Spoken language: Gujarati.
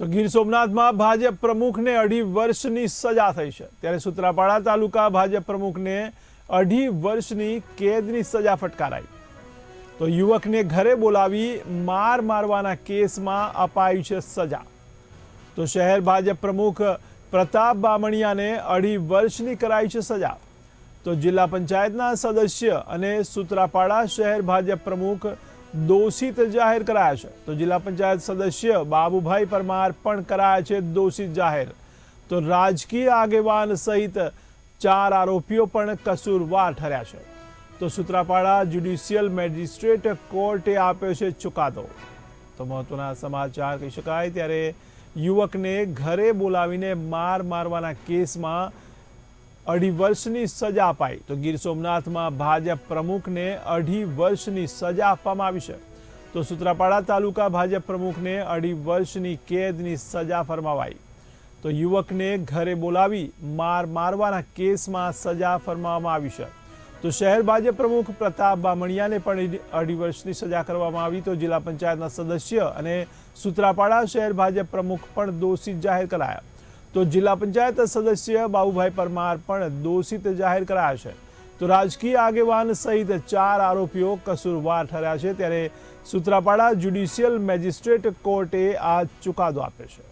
તો ગીર સોમનાથમાં ભાજપ પ્રમુખને 2.5 વર્ષની સજા થઈ છે, ત્યારે સુત્રાપાડા તાલુકા ભાજપ પ્રમુખને 2.5 વર્ષની કેદની સજા ફટકારાઈ। તો યુવકને ઘરે બોલાવી માર મારવાના કેસમાં અપાઈ છે સજા। તો શહેર ભાજપ પ્રમુખ પ્રતાપ બામણિયાને 2.5 વર્ષની કરાઈ છે સજા। તો જિલ્લા પંચાયતના સદસ્ય અને સુત્રાપાડા શહેર ભાજપ પ્રમુખ દોષિત જાહેર કરાયા છે। તો જિલ્લા પંચાયત સદસ્ય બાબુભાઈ પરમાર પણ કરાયા છે દોષિત જાહેર। તો રાજકીય આગેવાન સહિત 4 આરોપીઓ પણ કસૂરવાર ઠર્યા છે। તો સુત્રાપાડા જ્યુડિશિયલ મેજિસ્ટ્રેટ કોર્ટે આપ્યો છે ચુકાદો। તો મહત્વના સમાચાર કહી શકાય, ત્યારે યુવકને ઘરે બોલાવીને માર મારવાના કેસમાં 2.5 વર્ષની સજા અપાઈ। તો ગીર સોમનાથમાં ભાજપ પ્રમુખને 2.5 વર્ષની સજા આપવામાં આવી છે। તો સુત્રાપાડા તાલુકા ભાજપ પ્રમુખને 2.5 વર્ષની કેદની સજા ફરમાવાઈ। તો યુવકને ઘરે બોલાવી માર મારવાના કેસમાં સજા ફરમાવવામાં આવી છે। તો શહેર ભાજપ પ્રમુખ પ્રતાપ બામણિયાને પણ 2.5 વર્ષની સજા કરવામાં આવી। તો જિલ્લા પંચાયતના સદસ્ય અને સુત્રાપાડા શહેર ભાજપ પ્રમુખ પણ દોષિત જાહેર કરાયા। તો જિલ્લા પંચાયત સદસ્ય બાબુભાઈ પરમાર પણ દોષિત જાહેર કરાયા છે। તો રાજકીય આગેવાન સહિત 4 આરોપીઓ કસૂરવાર ઠર્યા છે, ત્યારે સુત્રાપાડા જ્યુડિશિયલ મેજિસ્ટ્રેટ કોર્ટે આ ચુકાદો આપ્યો છે।